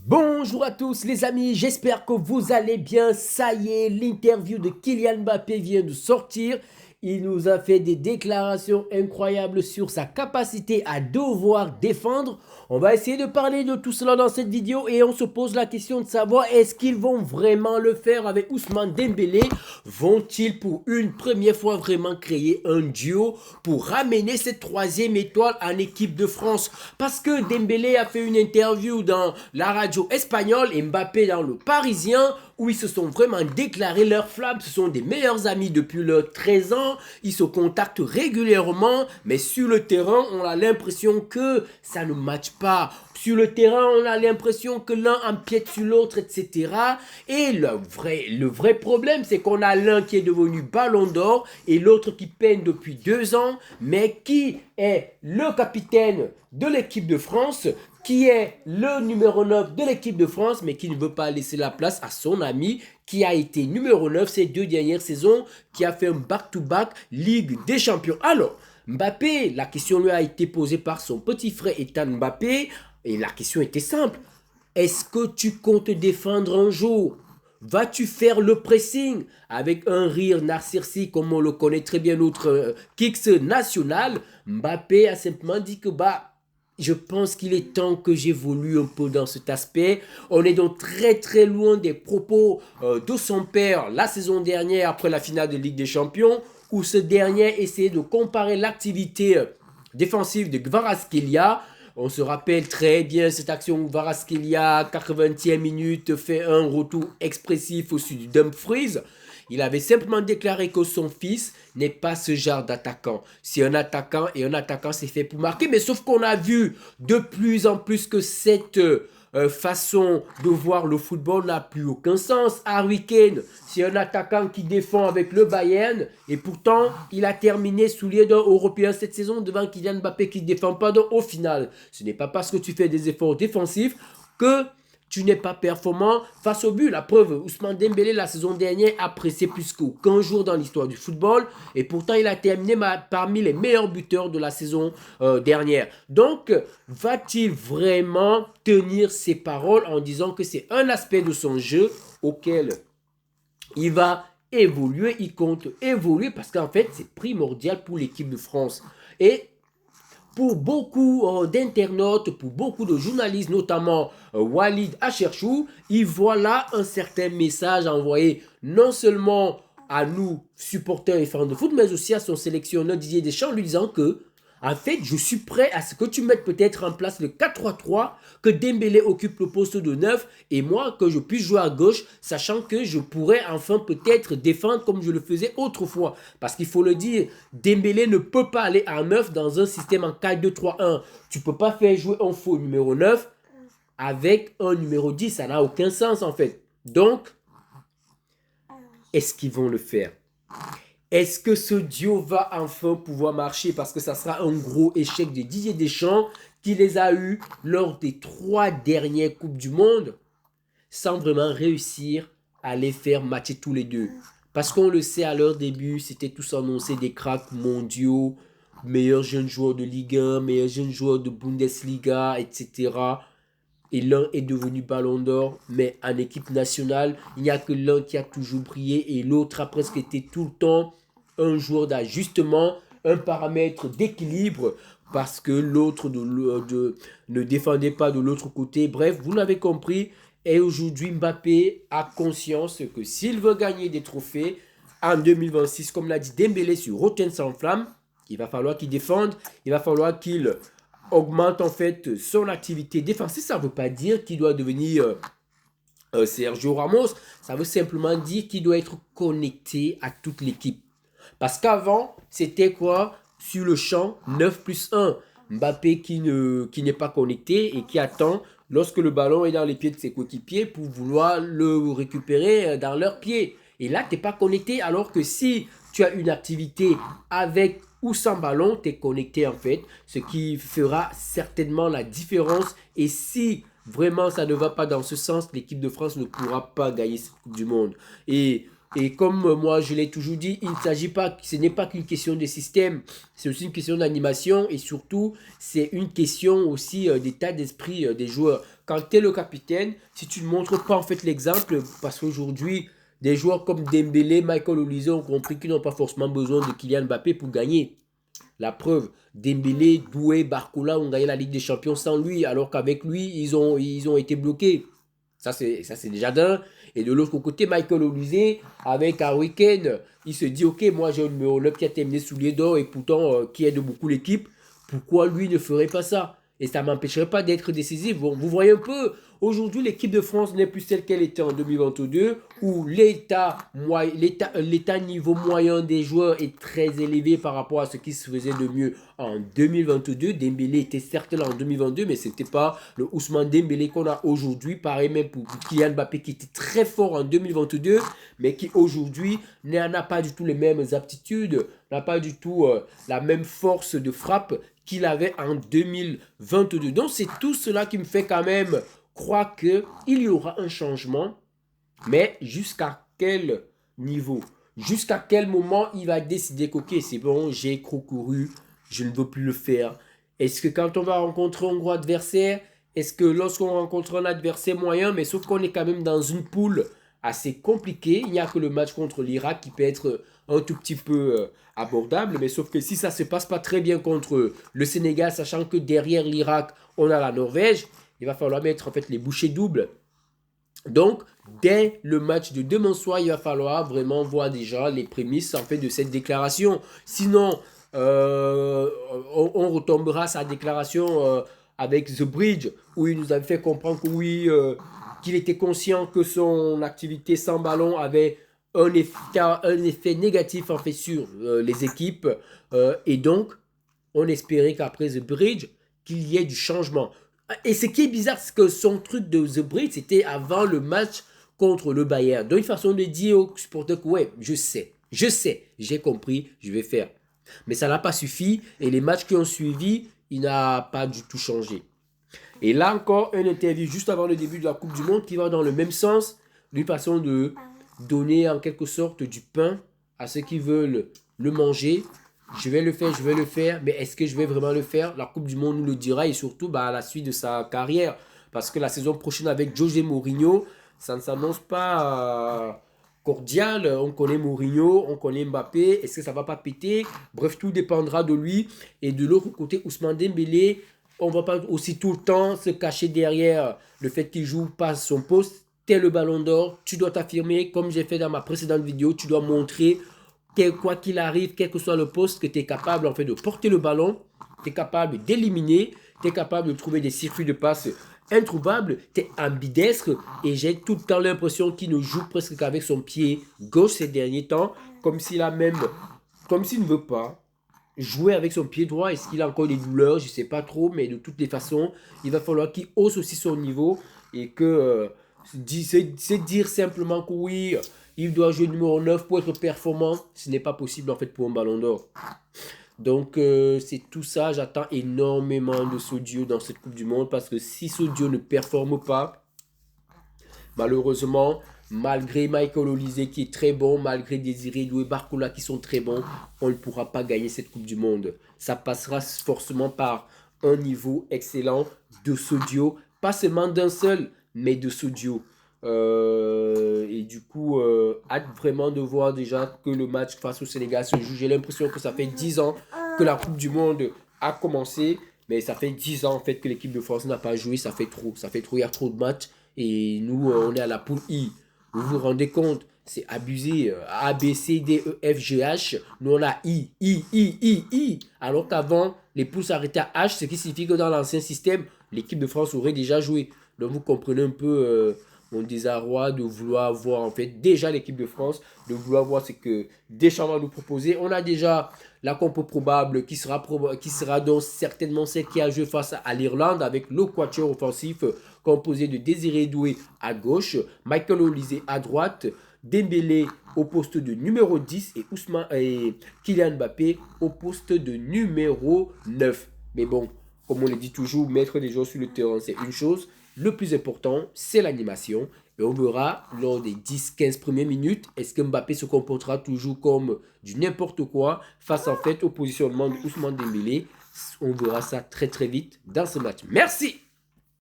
Bonjour à tous les amis, j'espère que vous allez bien. Ça y est, l'interview de Kylian Mbappé vient de sortir. Il nous a fait des déclarations incroyables sur sa capacité à devoir défendre. On va essayer de parler de tout cela dans cette vidéo et on se pose la question de savoir est-ce qu'ils vont vraiment le faire avec Ousmane Dembélé? Vont-ils pour une première fois vraiment créer un duo pour ramener cette troisième étoile en équipe de France? Parce que Dembélé a fait une interview dans la radio espagnole et Mbappé dans le Parisien où ils se sont vraiment déclarés leur flamme. Ce sont des meilleurs amis depuis leurs 13 ans. Ils se contactent régulièrement, mais sur le terrain, on a l'impression que ça ne matche pas. Sur le terrain, on a l'impression que l'un empiète sur l'autre, etc. Et le vrai problème, c'est qu'on a l'un qui est devenu ballon d'or et l'autre qui peine depuis 2 ans, mais qui est le capitaine de l'équipe de France, qui est le numéro 9 de l'équipe de France, mais qui ne veut pas laisser la place à son ami, qui a été numéro 9 ces 2 dernières saisons, qui a fait un back-to-back Ligue des Champions. Alors, Mbappé, la question lui a été posée par son petit frère Ethan Mbappé, et la question était simple. Est-ce que tu comptes défendre un jour? Vas-tu faire le pressing avec un rire narcissique comme on le connaît très bien notre Kicks national? Mbappé a simplement dit que je pense qu'il est temps que j'évolue un peu dans cet aspect. On est donc très très loin des propos de son père la saison dernière après la finale de Ligue des Champions où ce dernier essayait de comparer l'activité défensive de Kvaratskhelia. On se rappelle très bien cette action où Kvaratskhelia, 80e minute, fait un retour expressif au-dessus du Dumfries. Il avait simplement déclaré que son fils n'est pas ce genre d'attaquant. C'est un attaquant et un attaquant c'est fait pour marquer. Mais sauf qu'on a vu de plus en plus que cette façon de voir le football n'a plus aucun sens. Harry Kane, c'est un attaquant qui défend avec le Bayern et pourtant il a terminé soulier d'un Européen cette saison devant Kylian Mbappé qui ne défend pas. Donc au final, ce n'est pas parce que tu fais des efforts défensifs que tu n'es pas performant face au but. La preuve, Ousmane Dembélé la saison dernière a pressé plus qu'aucun jour dans l'histoire du football et pourtant il a terminé parmi les meilleurs buteurs de la saison dernière. Donc, va-t-il vraiment tenir ses paroles en disant que c'est un aspect de son jeu auquel il va évoluer, il compte évoluer parce qu'en fait c'est primordial pour l'équipe de France. Et pour beaucoup d'internautes, pour beaucoup de journalistes, notamment Walid Acherchou, il voit là un certain message envoyé non seulement à nous, supporters et fans de foot, mais aussi à son sélectionneur Didier Deschamps, lui disant que en fait, je suis prêt à ce que tu mettes peut-être en place le 4-3-3, que Dembélé occupe le poste de 9 et moi que je puisse jouer à gauche, sachant que je pourrais enfin peut-être défendre comme je le faisais autrefois. Parce qu'il faut le dire, Dembélé ne peut pas aller à 9 dans un système en 4-2-3-1. Tu ne peux pas faire jouer un faux numéro 9 avec un numéro 10, ça n'a aucun sens en fait. Donc, est-ce qu'ils vont le faire? Est-ce que ce duo va enfin pouvoir marcher? Parce que ça sera un gros échec de Didier Deschamps qui les a eus lors des 3 dernières Coupes du Monde sans vraiment réussir à les faire matcher tous les deux. Parce qu'on le sait, à leur début, c'était tous annoncés des cracks mondiaux, meilleurs jeunes joueurs de Ligue 1, meilleurs jeunes joueurs de Bundesliga, etc. Et l'un est devenu ballon d'or, mais en équipe nationale, il n'y a que l'un qui a toujours brillé et l'autre a presque été tout le temps un joueur d'ajustement, un paramètre d'équilibre parce que l'autre ne défendait pas de l'autre côté. Bref, vous l'avez compris. Et aujourd'hui, Mbappé a conscience que s'il veut gagner des trophées en 2026, comme l'a dit Dembélé sur Rotten sans flamme, il va falloir qu'il défende, il va falloir qu'il augmente en fait son activité défensive. Ça ne veut pas dire qu'il doit devenir Sergio Ramos, ça veut simplement dire qu'il doit être connecté à toute l'équipe. Parce qu'avant, c'était quoi? Sur le champ, 9 plus 1. Mbappé qui n'est pas connecté et qui attend lorsque le ballon est dans les pieds de ses coéquipiers pour vouloir le récupérer dans leurs pieds. Et là, tu n'es pas connecté alors que si tu as une activité avec ou sans ballon, tu es connecté en fait. Ce qui fera certainement la différence. Et si vraiment ça ne va pas dans ce sens, l'équipe de France ne pourra pas gagner cette Coupe du Monde. Et comme moi je l'ai toujours dit, il ne s'agit pas, ce n'est pas qu'une question de système, c'est aussi une question d'animation et surtout c'est une question aussi d'état d'esprit des joueurs. quand tu es le capitaine, si tu ne montres pas en fait l'exemple, parce qu'aujourd'hui, des joueurs comme Dembélé, Michael Olise ont compris qu'ils n'ont pas forcément besoin de Kylian Mbappé pour gagner. La preuve, Dembélé, Doué, Barcola ont gagné la Ligue des Champions sans lui, alors qu'avec lui, ils ont été bloqués. Ça, c'est déjà d'un. Et de l'autre côté, Michael Olise, avec Harry Kane, il se dit, ok, moi j'ai un numéro 9 qui a terminé soulier d'or et pourtant qui aide beaucoup l'équipe. Pourquoi lui ne ferait pas ça? Et ça ne m'empêcherait pas d'être décisif. Bon, vous voyez un peu, aujourd'hui, l'équipe de France n'est plus celle qu'elle était en 2022, où l'état niveau moyen des joueurs est très élevé par rapport à ce qui se faisait de mieux en 2022. Dembélé était certes là en 2022, mais ce n'était pas le Ousmane Dembélé qu'on a aujourd'hui. Pareil même pour Kylian Mbappé qui était très fort en 2022, mais qui aujourd'hui n'a pas du tout les mêmes aptitudes, n'a pas du tout la même force de frappe qu'il avait en 2022. Donc c'est tout cela qui me fait quand même croire qu'il y aura un changement, mais jusqu'à quel niveau? Jusqu'à quel moment il va décider que ok, c'est bon, j'ai couru, je ne veux plus le faire. Est-ce que quand on va rencontrer un gros adversaire, est-ce que lorsqu'on rencontre un adversaire moyen, mais sauf qu'on est quand même dans une poule assez compliquée, il n'y a que le match contre l'Irak qui peut être un tout petit peu abordable, mais sauf que si ça ne se passe pas très bien contre le Sénégal, sachant que derrière l'Irak, on a la Norvège, il va falloir mettre en fait les bouchées doubles. Donc, dès le match de demain soir, il va falloir vraiment voir déjà les prémices en fait de cette déclaration. Sinon, on retombera à sa déclaration avec The Bridge, où il nous avait fait comprendre que oui, qu'il était conscient que son activité sans ballon avait un effet négatif en fait sur les équipes. Et donc, on espérait qu'après The Bridge, qu'il y ait du changement. Et ce qui est bizarre, c'est que son truc de The Bridge, c'était avant le match contre le Bayern. Donc, une façon de dire aux supporters que ouais, je sais, j'ai compris, je vais faire. Mais ça n'a pas suffi et les matchs qui ont suivi, il n'a pas du tout changé. Et là encore, une interview juste avant le début de la Coupe du Monde qui va dans le même sens, d'une façon de donner en quelque sorte du pain à ceux qui veulent le manger. Je vais le faire, mais est-ce que je vais vraiment le faire? La Coupe du Monde nous le dira et surtout à la suite de sa carrière. Parce que la saison prochaine avec José Mourinho, ça ne s'annonce pas cordial. On connaît Mourinho, on connaît Mbappé. Est-ce que ça ne va pas péter? Bref, tout dépendra de lui. Et de l'autre côté, Ousmane Dembélé, on ne va pas aussi tout le temps se cacher derrière le fait qu'il joue pas son poste. T'es le ballon d'or, tu dois t'affirmer, comme j'ai fait dans ma précédente vidéo, tu dois montrer quoi qu'il arrive, quel que soit le poste, que tu es capable en fait de porter le ballon, tu es capable d'éliminer, tu es capable de trouver des circuits de passe introuvables, tu es ambidestre et j'ai tout le temps l'impression qu'il ne joue presque qu'avec son pied gauche ces derniers temps, comme s'il ne veut pas jouer avec son pied droit. Est-ce qu'il a encore des douleurs? Je ne sais pas trop, mais de toutes les façons, il va falloir qu'il hausse aussi son niveau et que c'est dire simplement que oui, il doit jouer numéro 9 pour être performant. Ce n'est pas possible en fait pour un ballon d'or. Donc c'est tout ça. J'attends énormément de Sodio dans cette Coupe du Monde parce que si Sodio ne performe pas, malheureusement, malgré Michael Olise qui est très bon, malgré Désiré Doué, Barcola qui sont très bons, on ne pourra pas gagner cette Coupe du Monde. Ça passera forcément par un niveau excellent de Sodio, pas seulement d'un seul, mais de Sodio. Et du coup, hâte vraiment de voir déjà que le match face au Sénégal se joue. J'ai l'impression que ça fait 10 ans que la Coupe du Monde a commencé, mais ça fait 10 ans en fait que l'équipe de France n'a pas joué. Ça fait trop, il y a trop de matchs. Et nous, on est à la poule I. Vous vous rendez compte? C'est abusé. A, B, C, D, E, F, G, H. Nous, on a I. Alors qu'avant, les poules s'arrêtaient à H, ce qui signifie que dans l'ancien système, l'équipe de France aurait déjà joué. Donc, vous comprenez un peu mon désarroi de vouloir voir, en fait, déjà l'équipe de France, de vouloir voir ce que Deschamps va nous proposer. On a déjà la compo probable qui sera donc certainement celle qui a joué face à l'Irlande avec le quatuor offensif composé de Désiré Doué à gauche, Michael Olise à droite, Dembélé au poste de numéro 10 et Kylian Mbappé au poste de numéro 9. Mais bon, comme on le dit toujours, mettre des joueurs sur le terrain, c'est une chose. Le plus important, c'est l'animation. Et on verra lors des 10-15 premières minutes, est-ce que Mbappé se comportera toujours comme du n'importe quoi face en fait au positionnement de Ousmane Dembélé. On verra ça très très vite dans ce match. Merci!